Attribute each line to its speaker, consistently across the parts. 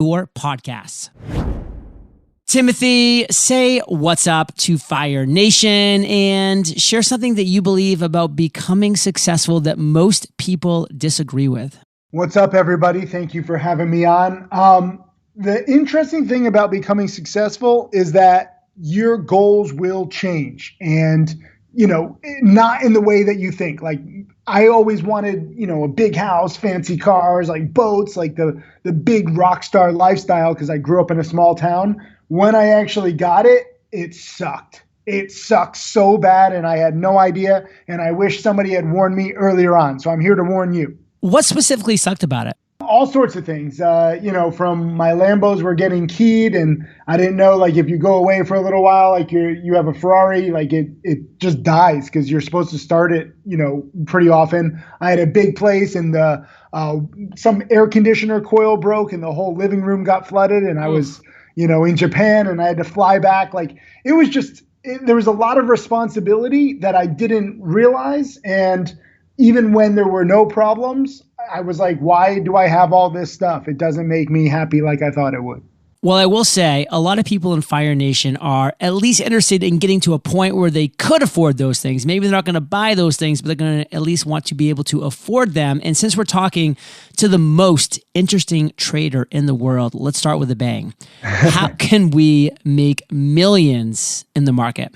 Speaker 1: your podcasts. Timothy, say what's up to Fire Nation and share something that you believe about becoming successful that most people disagree with.
Speaker 2: What's up, everybody? Thank you for having me on. The interesting thing about becoming successful is that your goals will change and, not in the way that you think. Like, I always wanted, a big house, fancy cars, like boats, like the big rock star lifestyle because I grew up in a small town. When I actually got it, it sucked. It sucked so bad and I had no idea. And I wish somebody had warned me earlier on. So I'm here to warn you.
Speaker 1: What specifically sucked about it?
Speaker 2: All sorts of things, from my Lambos were getting keyed and I didn't know, like, if you go away for a little while, like you have a Ferrari, like it just dies because you're supposed to start it, pretty often. I had a big place and some air conditioner coil broke and the whole living room got flooded and I was, in Japan and I had to fly back. Like it was just, there was a lot of responsibility that I didn't realize. And even when there were no problems, I was like, why do I have all this stuff? It doesn't make me happy like I thought it would.
Speaker 1: Well, I will say a lot of people in Fire Nation are at least interested in getting to a point where they could afford those things. Maybe they're not going to buy those things, but they're going to at least want to be able to afford them. And since we're talking to the most interesting trader in the world, let's start with a bang. How can we make millions in the market?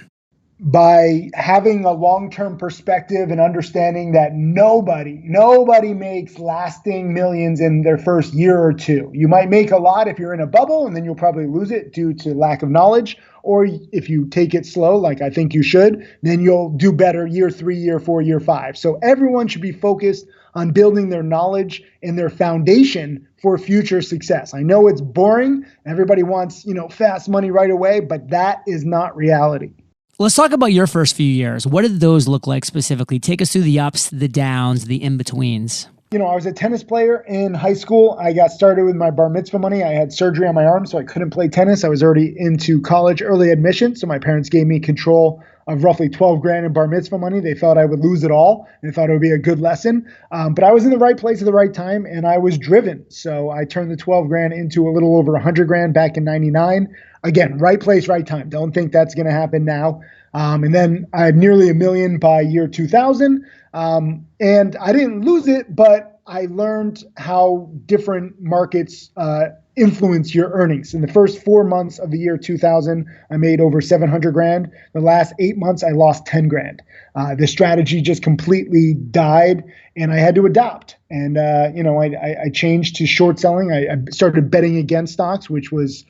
Speaker 2: By having a long-term perspective and understanding that nobody makes lasting millions in their first year or two. You might make a lot if you're in a bubble and then you'll probably lose it due to lack of knowledge. Or if you take it slow, like I think you should, then you'll do better year 3, year 4, year 5. So everyone should be focused on building their knowledge and their foundation for future success. I know it's boring. Everybody wants, fast money right away, but that is not reality.
Speaker 1: Let's talk about your first few years. What did those look like specifically? Take us through the ups, the downs, the in-betweens.
Speaker 2: I was a tennis player in high school. I got started with my bar mitzvah money. I had surgery on my arm, so I couldn't play tennis. I was already into college early admission, so my parents gave me control of roughly 12 grand in bar mitzvah money. They thought I would lose it all. They thought it would be a good lesson. But I was in the right place at the right time, and I was driven. So I turned the 12 grand into a little over 100 grand back in 99. Again, right place, right time. Don't think that's going to happen now. And then I had nearly $1 million by year 2000. And I didn't lose it, but I learned how different markets influence your earnings. In the first 4 months of the year 2000, I made over 700 grand. The last 8 months, I lost 10 grand. The strategy just completely died and I had to adapt. And, I changed to short selling. I started betting against stocks, which was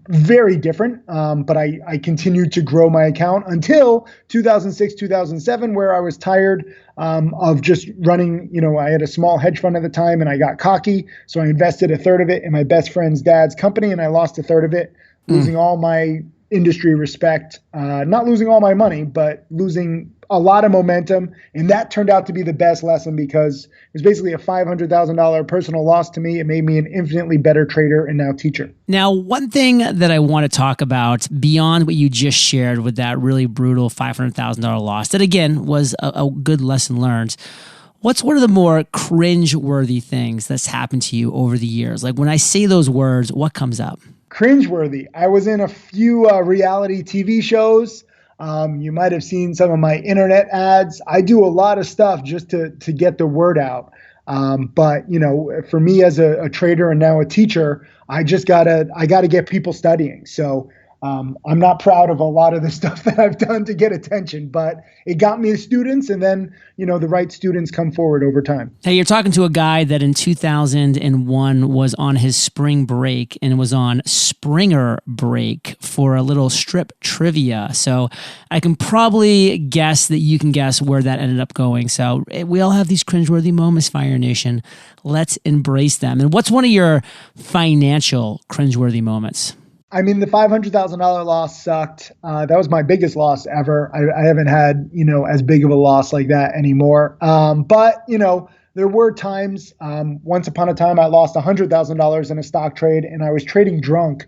Speaker 2: very different, but I continued to grow my account until 2006, 2007, where I was tired of just running. I had a small hedge fund at the time and I got cocky. So I invested a third of it in my best friend's dad's company and I lost a third of it, losing all my industry respect, not losing all my money, but losing a lot of momentum. And that turned out to be the best lesson because it was basically a $500,000 personal loss to me. It made me an infinitely better trader and now teacher.
Speaker 1: Now, one thing that I want to talk about beyond what you just shared with that really brutal $500,000 loss, that again was a good lesson learned. What's one of the more cringe-worthy things that's happened to you over the years? Like when I say those words, what comes up?
Speaker 2: Cringeworthy. I was in a few reality TV shows. You might have seen some of my internet ads. I do a lot of stuff just to get the word out. But for me as a trader and now a teacher, I gotta get people studying. So I'm not proud of a lot of the stuff that I've done to get attention, but it got me the students, and then the right students come forward over time.
Speaker 1: Hey, you're talking to a guy that in 2001 was on his spring break and was on Springer break for a little strip trivia. So I can probably guess that you can guess where that ended up going. So we all have these cringeworthy moments, Fire Nation. Let's embrace them. And what's one of your financial cringeworthy moments?
Speaker 2: I mean, the $500,000 loss sucked. That was my biggest loss ever. I haven't had, as big of a loss like that anymore. But there were times, once upon a time, I lost $100,000 in a stock trade and I was trading drunk.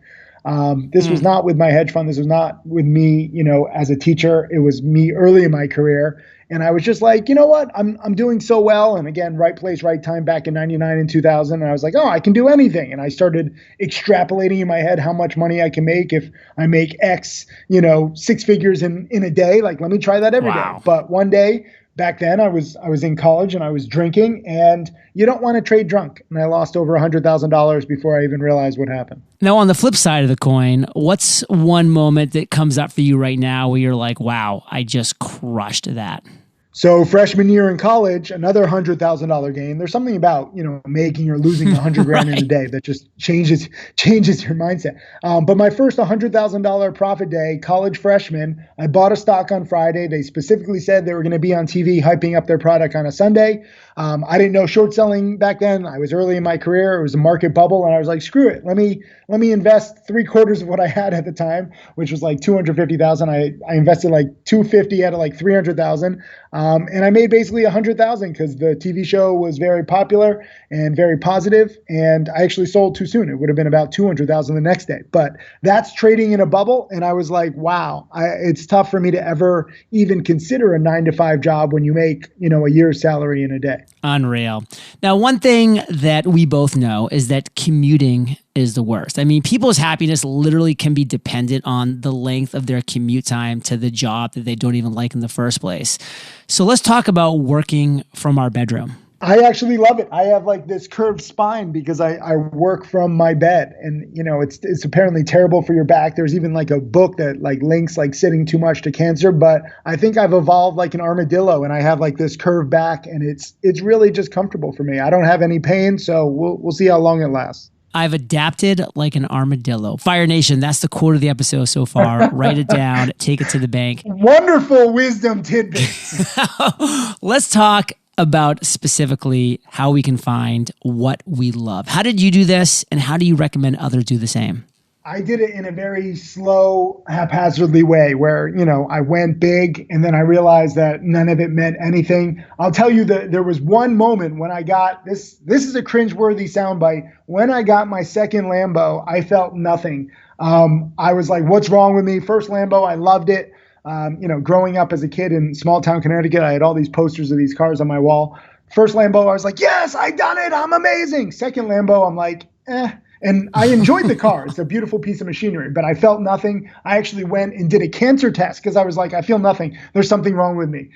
Speaker 2: This was not with my hedge fund. This was not with me, as a teacher. It was me early in my career. And I was just like, you know what? I'm doing so well. And again, right place, right time back in 99 and 2000. And I was like, oh, I can do anything. And I started extrapolating in my head how much money I can make if I make X, 6 figures in a day. Like, let me try that every day. But one day, back then I was in college and I was drinking, and you don't want to trade drunk. And I lost over $100,000 before I even realized what happened.
Speaker 1: Now, on the flip side of the coin, what's one moment that comes up for you right now where you're like, wow, I just crushed that?
Speaker 2: So freshman year in college, another $100,000 gain. There's something about, making or losing $100,000
Speaker 1: right.
Speaker 2: in a day that just changes your mindset. But my first $100,000 profit day, college freshman, I bought a stock on Friday. They specifically said they were going to be on TV hyping up their product on a Sunday. I didn't know short selling back then. I was early in my career. It was a market bubble. And I was like, screw it. Let me invest 3/4 of what I had at the time, which was like 250,000. I invested like 250 out of like 300,000. And I made basically 100,000 because the TV show was very popular and very positive. And I actually sold too soon. It would have been about 200,000 the next day. But that's trading in a bubble. And I was like, wow, it's tough for me to ever even consider a 9-to-5 job when you make, a year's salary in a day.
Speaker 1: Unreal. Now, one thing that we both know is that commuting is the worst. I mean, people's happiness literally can be dependent on the length of their commute time to the job that they don't even like in the first place. So let's talk about working from our bedroom.
Speaker 2: I actually love it. I have like this curved spine because I work from my bed, and it's apparently terrible for your back. There's even like a book that like links like sitting too much to cancer, but I think I've evolved like an armadillo, and I have like this curved back, and it's really just comfortable for me. I don't have any pain, so we'll see how long it lasts.
Speaker 1: I've adapted like an armadillo. Fire Nation, that's the quote of the episode so far. Write it down, take it to the bank.
Speaker 2: Wonderful wisdom tidbits.
Speaker 1: Let's talk about specifically how we can find what we love. How did you do this, and how do you recommend others do the same?
Speaker 2: I did it in a very slow, haphazardly way where, I went big and then I realized that none of it meant anything. I'll tell you that there was one moment when I got this is a cringeworthy soundbite. When I got my second Lambo, I felt nothing. I was like, what's wrong with me? First Lambo, I loved it. Growing up as a kid in small town Connecticut, I had all these posters of these cars on my wall. First Lambo, I was like, yes, I done it. I'm amazing. Second Lambo, I'm like, eh. And I enjoyed the car. It's a beautiful piece of machinery, but I felt nothing. I actually went and did a cancer test because I was like, I feel nothing. There's something wrong with me.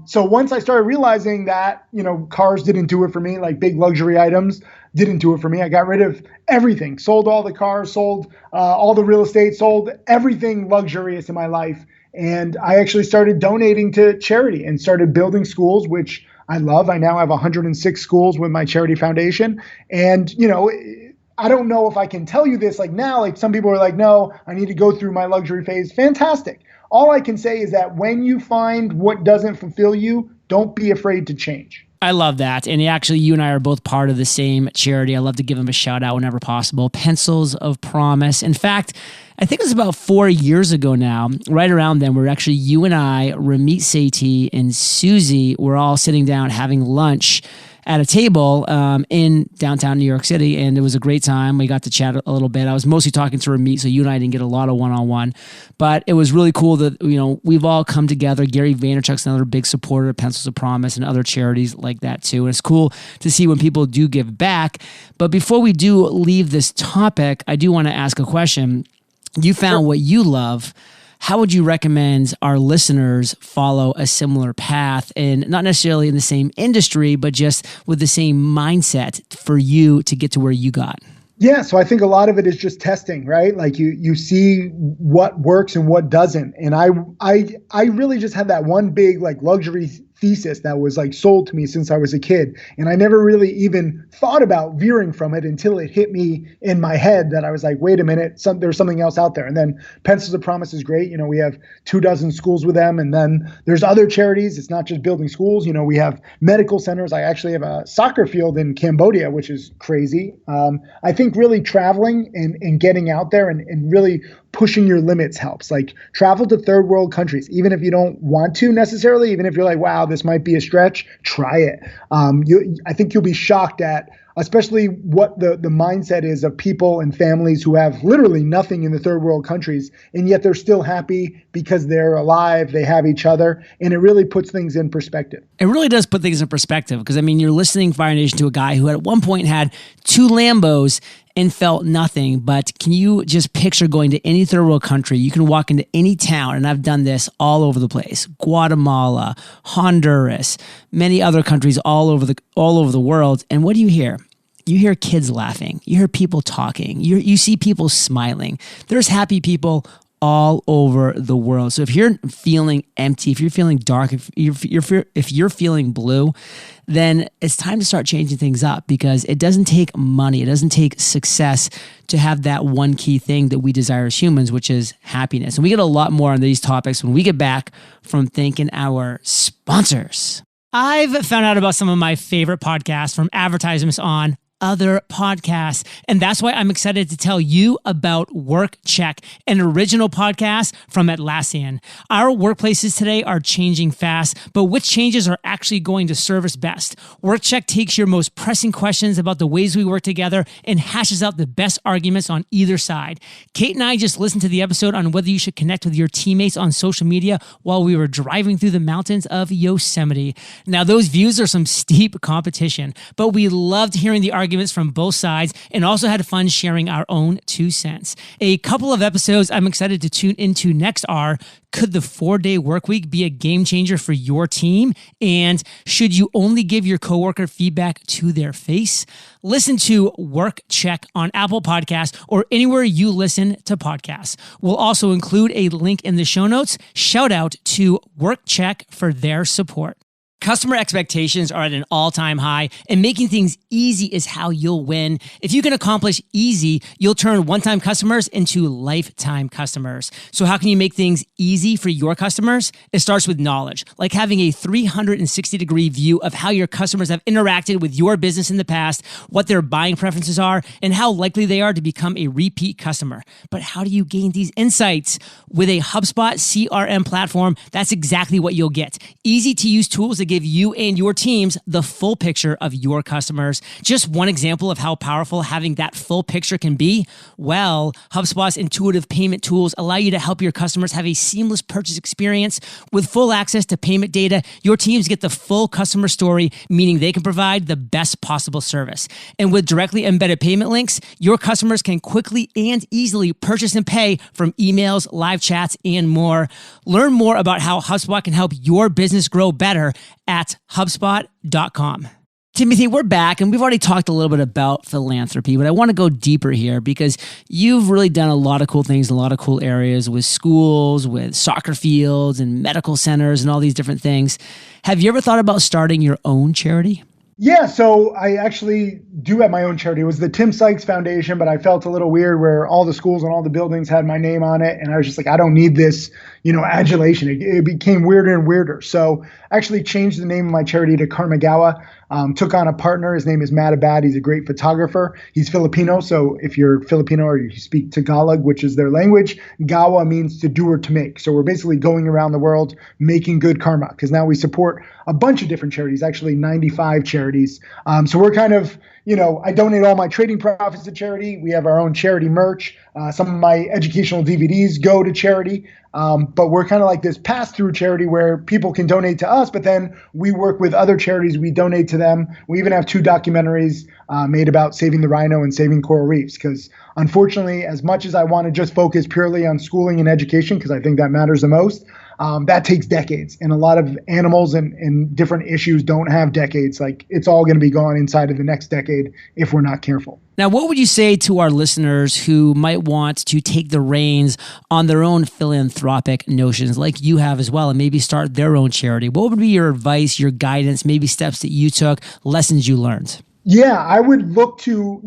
Speaker 2: So once I started realizing that, cars didn't do it for me, like big luxury items didn't do it for me, I got rid of everything, sold all the cars, sold all the real estate, sold everything luxurious in my life. And I actually started donating to charity and started building schools, which I love. I now have 106 schools with my charity foundation. And, I don't know if I can tell you this like now, like some people are like, no, I need to go through my luxury phase. Fantastic. All I can say is that when you find what doesn't fulfill you, don't be afraid to change.
Speaker 1: I love that. And actually, you and I are both part of the same charity. I love to give them a shout out whenever possible. Pencils of Promise. In fact, I think it was about 4 years ago now, right around then, where actually you and I, Ramit Sethi and Susie, were all sitting down having lunch at a table in downtown New York City, and it was a great time. We got to chat a little bit. I was mostly talking to Ramit, so you and I didn't get a lot of one-on-one, but it was really cool that we've all come together. Gary Vaynerchuk's another big supporter of Pencils of Promise and other charities like that too, and it's cool to see when people do give back. But before we do leave this topic, I do want to ask a question. You found what you love. How would you recommend our listeners follow a similar path, and not necessarily in the same industry, but just with the same mindset for you to get to where you got?
Speaker 2: Yeah, so I think a lot of it is just testing, right? Like you see what works and what doesn't. And I really just had that one big like luxury thesis that was like sold to me since I was a kid. And I never really even thought about veering from it until it hit me in my head that I was like, wait a minute, there's something else out there. And then Pencils of Promise is great. We have 24 schools with them. And then there's other charities. It's not just building schools. We have medical centers. I actually have a soccer field in Cambodia, which is crazy. I think really traveling and getting out there and really pushing your limits helps. Like travel to third world countries, even if you don't want to necessarily, even if you're like, wow, this might be a stretch, try it. I think you'll be shocked at especially what the mindset is of people and families who have literally nothing in the third world countries, and yet they're still happy because they're alive, they have each other, and it really puts things in perspective.
Speaker 1: It really does put things in perspective because, I mean, you're listening, Fire Nation, to a guy who at one point had 2 Lambos and felt nothing. But can you just picture going to any third world country? You can walk into any town, and I've done this all over the place. Guatemala, Honduras, many other countries all over the world. And what do you hear? You hear kids laughing. You hear people talking. You see people smiling. There's happy people all over the world. So if you're feeling empty, if you're feeling dark, if you're feeling blue, then it's time to start changing things up, because it doesn't take money, it doesn't take success to have that one key thing that we desire as humans, which is happiness. And we get a lot more on these topics when we get back from thanking our sponsors. I've found out about some of my favorite podcasts from advertisements on other podcasts. And that's why I'm excited to tell you about Work Check, an original podcast from Atlassian. Our workplaces today are changing fast, but which changes are actually going to serve us best? Work Check takes your most pressing questions about the ways we work together and hashes out the best arguments on either side. Kate and I just listened to the episode on whether you should connect with your teammates on social media while we were driving through the mountains of Yosemite. Now, those views are some steep competition, but we loved hearing the arguments from both sides and also had fun sharing our own 2 cents. A couple of episodes I'm excited to tune into next are: could the 4-day work week be a game changer for your team? And should you only give your coworker feedback to their face? Listen to Work Check on Apple Podcasts or anywhere you listen to podcasts. We'll also include a link in the show notes. Shout out to Work Check for their support. Customer expectations are at an all-time high, and making things easy is how you'll win. If you can accomplish easy, you'll turn one-time customers into lifetime customers. So how can you make things easy for your customers? It starts with knowledge, like having a 360-degree view of how your customers have interacted with your business in the past, what their buying preferences are, and how likely they are to become a repeat customer. But how do you gain these insights? With a HubSpot CRM platform, that's exactly what you'll get. Easy-to-use tools that give you and your teams the full picture of your customers. Just one example of how powerful having that full picture can be. Well, HubSpot's intuitive payment tools allow you to help your customers have a seamless purchase experience. With full access to payment data, your teams get the full customer story, meaning they can provide the best possible service. And with directly embedded payment links, your customers can quickly and easily purchase and pay from emails, live chats, and more. Learn more about how HubSpot can help your business grow better at HubSpot.com. Timothy, we're back, and we've already talked a little bit about philanthropy, but I want to go deeper here because you've really done a lot of cool things in a lot of cool areas with schools, with soccer fields and medical centers and all these different things. Have you ever thought about starting your own charity?
Speaker 2: Yeah, so I actually do have my own charity. It was the Tim Sykes Foundation, but I felt a little weird where all the schools and all the buildings had my name on it. And I was just like, I don't need this, adulation. It became weirder and weirder. So I actually changed the name of my charity to Karmagawa. Took on a partner. His name is Matt Abad. He's a great photographer. He's Filipino. So if you're Filipino or you speak Tagalog, which is their language, Gawa means to do or to make. So we're basically going around the world making good karma, because now we support a bunch of different charities, actually 95 charities. So we're kind of, I donate all my trading profits to charity. We have our own charity merch. Some of my educational DVDs go to charity. But we're kind of like this pass-through charity where people can donate to us, but then we work with other charities. We donate to them. We even have 2 documentaries made about saving the rhino and saving coral reefs, because unfortunately, as much as I want to just focus purely on schooling and education, because I think that matters the most, that takes decades. And a lot of animals and different issues don't have decades. Like, it's all going to be gone inside of the next decade if we're not careful.
Speaker 1: Now, what would you say to our listeners who might want to take the reins on their own philanthropic notions like you have as well and maybe start their own charity? What would be your advice, your guidance, maybe steps that you took, lessons you learned?
Speaker 2: Yeah, I would look to,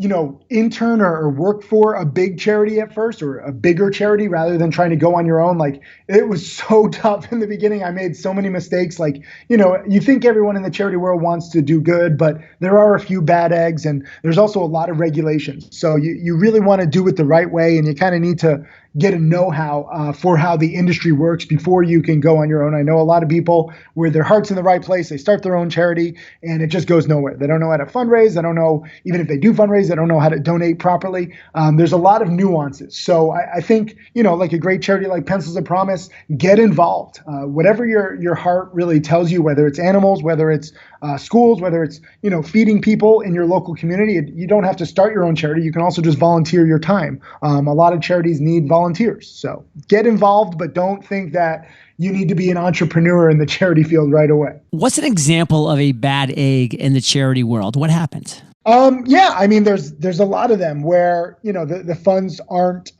Speaker 2: intern or work for a big charity at first, or a bigger charity, rather than trying to go on your own. Like, it was so tough in the beginning. I made so many mistakes. Like, you think everyone in the charity world wants to do good, but there are a few bad eggs, and there's also a lot of regulations. So you really want to do it the right way, and you kind of need to, get a know-how for how the industry works before you can go on your own. I know a lot of people where their heart's in the right place, they start their own charity and it just goes nowhere. They don't know how to fundraise. They don't know, even if they do fundraise, they don't know how to donate properly. There's a lot of nuances. So I think, like a great charity like Pencils of Promise, get involved. Whatever your heart really tells you, whether it's animals, whether it's schools, whether it's, feeding people in your local community. You don't have to start your own charity. You can also just volunteer your time. A lot of charities need volunteers. So get involved, but don't think that you need to be an entrepreneur in the charity field right away.
Speaker 1: What's an example of a bad egg in the charity world? What happened?
Speaker 2: Yeah, I mean, there's a lot of them where, the funds aren't,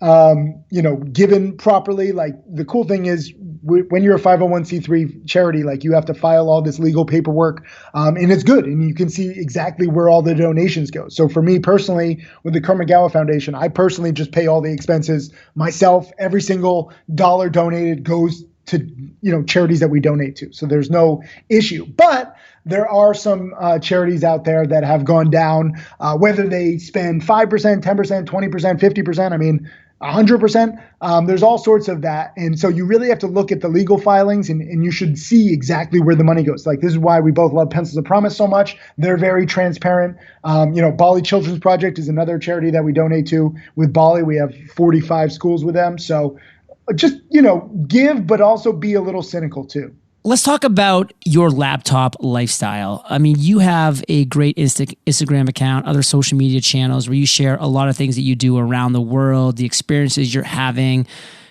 Speaker 2: given properly. Like the cool thing is when you're a 501c3 charity, like you have to file all this legal paperwork, and it's good. And you can see exactly where all the donations go. So for me personally, with the Kermit Gowa Foundation, I personally just pay all the expenses myself. Every single dollar donated goes to, charities that we donate to. So there's no issue. But there are some charities out there that have gone down, whether they spend 5%, 10%, 20%, 50%, I mean, 100%. There's all sorts of that. And so you really have to look at the legal filings and you should see exactly where the money goes. Like this is why we both love Pencils of Promise so much. They're very transparent. Bali Children's Project is another charity that we donate to with Bali. We have 45 schools with them. So just, give, but also be a little cynical too.
Speaker 1: Let's talk about your laptop lifestyle. I mean, you have a great Instagram account, other social media channels where you share a lot of things that you do around the world, the experiences you're having.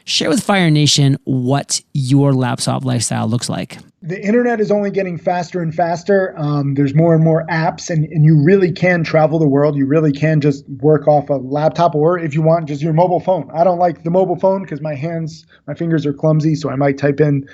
Speaker 1: Share with Fire Nation what your laptop lifestyle looks like.
Speaker 2: The internet is only getting faster and faster. There's more and more apps, and you really can travel the world. You really can just work off a laptop, or if you want, just your mobile phone. I don't like the mobile phone because my fingers are clumsy, so I might type in,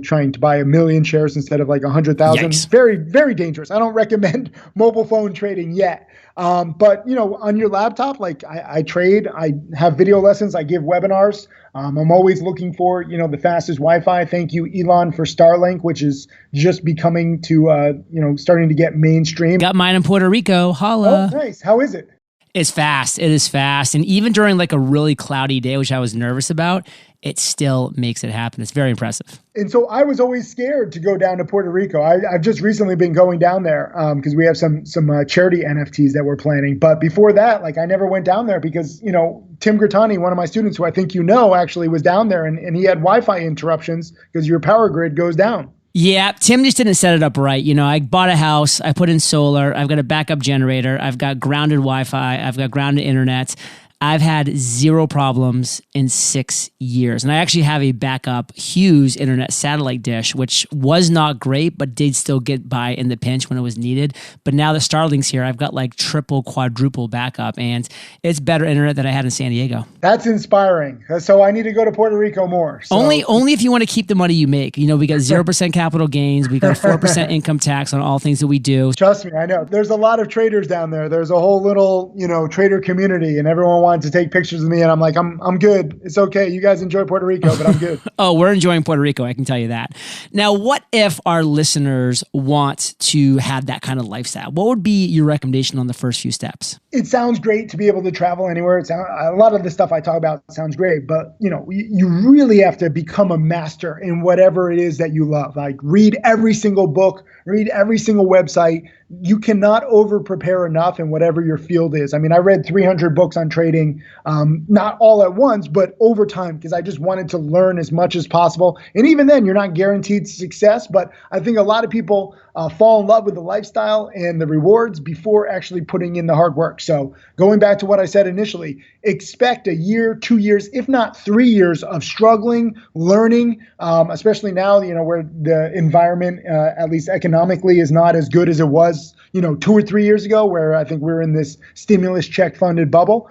Speaker 2: trying to buy 1 million shares instead of like 100,000.
Speaker 1: Yikes.
Speaker 2: Very, very dangerous. I don't recommend mobile phone trading yet. But on your laptop, like I trade, I have video lessons, I give webinars. I'm always looking for, the fastest Wi-Fi. Thank you, Elon, for Starlink, which is just becoming to, starting to get mainstream.
Speaker 1: Got mine in Puerto Rico. Holla.
Speaker 2: Oh, nice. How is it?
Speaker 1: It's fast. It is fast. And even during like a really cloudy day, which I was nervous about, it still makes it happen. It's very impressive.
Speaker 2: And so I was always scared to go down to Puerto Rico. I've just recently been going down there because we have some charity NFTs that we're planning. But before that, like I never went down there because, Tim Grattani, one of my students who I think actually was down there and he had Wi-Fi interruptions because your power grid goes down.
Speaker 1: Yeah, Tim just didn't set it up right. I bought a house, I put in solar, I've got a backup generator, I've got grounded Wi-Fi, I've got grounded internet. I've had zero problems in 6 years. And I actually have a backup Hughes internet satellite dish, which was not great, but did still get by in the pinch when it was needed. But now the Starlink's here, I've got like triple, quadruple backup, and it's better internet than I had in San Diego.
Speaker 2: That's inspiring. So I need to go to Puerto Rico more. So.
Speaker 1: Only if you want to keep the money you make. We got 0% capital gains. We got a 4% income tax on all things that we do.
Speaker 2: Trust me, I know. There's a lot of traders down there. There's a whole little, trader community, and everyone wants to take pictures of me, and I'm like, I'm good. It's okay. You guys enjoy Puerto Rico, but I'm good.
Speaker 1: Oh, we're enjoying Puerto Rico. I can tell you that. Now, what if our listeners want to have that kind of lifestyle? What would be your recommendation on the first few steps?
Speaker 2: It sounds great to be able to travel anywhere. A lot of the stuff I talk about sounds great, but you really have to become a master in whatever it is that you love. Like read every single book, read every single website. You cannot over prepare enough in whatever your field is. I mean, I read 300 books on trading, not all at once, but over time, because I just wanted to learn as much as possible. And even then, you're not guaranteed success. But I think a lot of people fall in love with the lifestyle and the rewards before actually putting in the hard work. So going back to what I said initially, expect a year, 2 years, if not 3 years of struggling, learning, especially now, where the environment, at least economically, is not as good as it was, 2 or 3 years ago, where I think we're in this stimulus check funded bubble.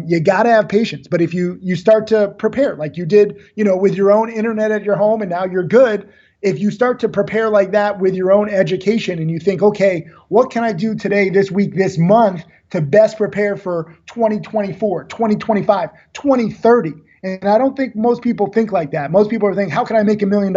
Speaker 2: You got to have patience. But if you start to prepare like you did, with your own internet at your home and now you're good, if you start to prepare like that with your own education and you think, okay, what can I do today, this week, this month to best prepare for 2024, 2025, 2030? And I don't think most people think like that. Most people are thinking, how can I make $1 million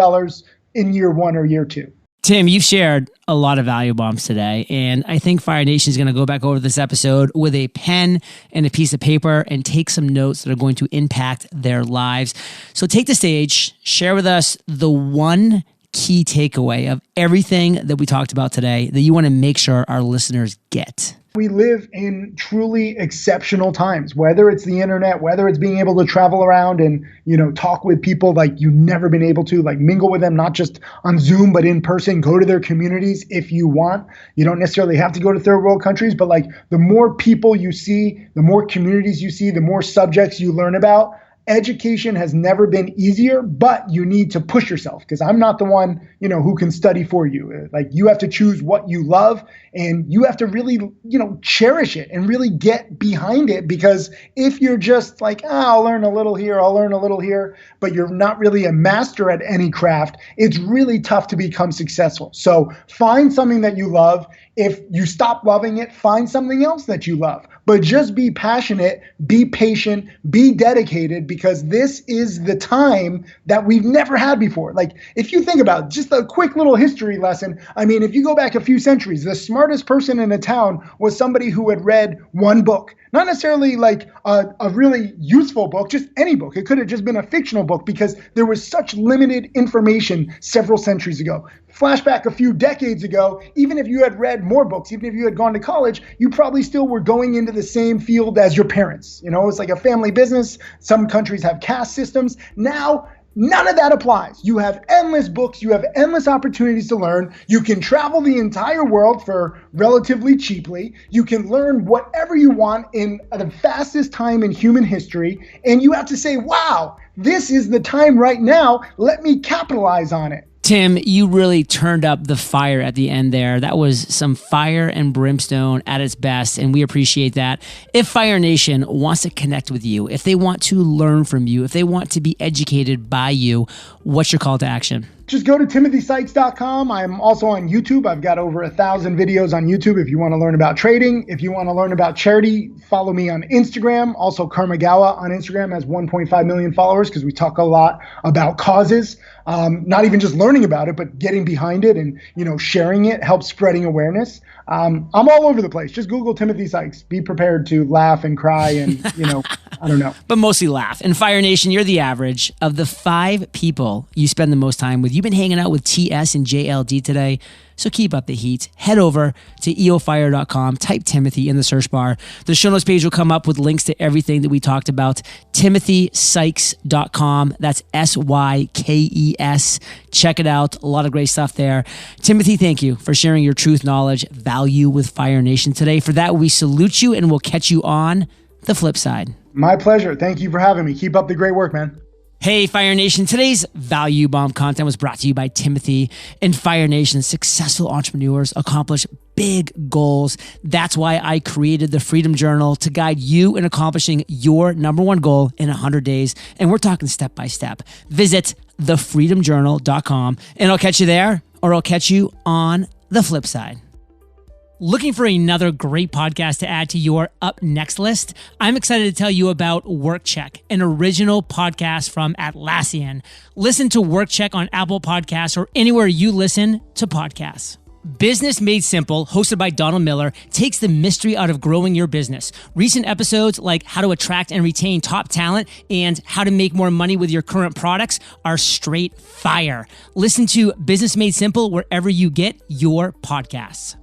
Speaker 2: in year one or year two?
Speaker 1: Tim, you've shared a lot of value bombs today, and I think Fire Nation is going to go back over this episode with a pen and a piece of paper and take some notes that are going to impact their lives. So take the stage, share with us the one key takeaway of everything that we talked about today that you want to make sure our listeners get.
Speaker 2: We live in truly exceptional times, whether it's the internet, whether it's being able to travel around and, talk with people like you've never been able to, like mingle with them, not just on Zoom, but in person, go to their communities if you want. You don't necessarily have to go to third world countries, but like the more people you see, the more communities you see, the more subjects you learn about. Education has never been easier, but you need to push yourself because I'm not the one, who can study for you. Like you have to choose what you love and you have to really, cherish it and really get behind it because if you're just like, I'll learn a little here, I'll learn a little here, but you're not really a master at any craft, it's really tough to become successful. So find something that you love. If you stop loving it, find something else that you love. But just be passionate, be patient, be dedicated, because this is the time that we've never had before. Like, if you think about just a quick little history lesson, I mean, if you go back a few centuries, the smartest person in a town was somebody who had read one book. Not necessarily like a really useful book, just any book. It could have just been a fictional book because there was such limited information several centuries ago. Flashback a few decades ago, even if you had read more books, even if you had gone to college, you probably still were going into the same field as your parents. It's like a family business. Some countries have caste systems. Now, none of that applies. You have endless books. You have endless opportunities to learn. You can travel the entire world for relatively cheaply. You can learn whatever you want in the fastest time in human history. And you have to say, wow, this is the time right now. Let me capitalize on it.
Speaker 1: Tim, you really turned up the fire at the end there. That was some fire and brimstone at its best, and we appreciate that. If Fire Nation wants to connect with you, if they want to learn from you, if they want to be educated by you, what's your call to action?
Speaker 2: Just go to timothysykes.com. I'm also on YouTube. I've got over 1,000 videos on YouTube if you want to learn about trading. If you want to learn about charity, follow me on Instagram. Also, Karmagawa on Instagram has 1.5 million followers because we talk a lot about causes. Not even just learning about it, but getting behind it and, sharing it helps spreading awareness. I'm all over the place. Just Google Timothy Sykes. Be prepared to laugh and cry and, I don't know.
Speaker 1: But mostly laugh. And Fire Nation, you're the average of the 5 people you spend the most time with. You've been hanging out with TS and JLD today, so keep up the heat. Head over to eofire.com, type Timothy in the search bar. The show notes page will come up with links to everything that we talked about. timothysykes.com. That's SYKES. Check it out. A lot of great stuff there. Timothy, thank you for sharing your truth, knowledge, value with Fire Nation today. For that, we salute you and we'll catch you on the flip side.
Speaker 2: My pleasure. Thank you for having me. Keep up the great work, man.
Speaker 1: Hey, Fire Nation. Today's Value Bomb content was brought to you by Timothy. And Fire Nation, successful entrepreneurs accomplish big goals. That's why I created the Freedom Journal to guide you in accomplishing your number one goal in 100 days. And we're talking step by step. Visit thefreedomjournal.com and I'll catch you there, or I'll catch you on the flip side. Looking for another great podcast to add to your up next list? I'm excited to tell you about Work Check, an original podcast from Atlassian. Listen to Work Check on Apple Podcasts or anywhere you listen to podcasts. Business Made Simple, hosted by Donald Miller, takes the mystery out of growing your business. Recent episodes like how to attract and retain top talent and how to make more money with your current products are straight fire. Listen to Business Made Simple wherever you get your podcasts.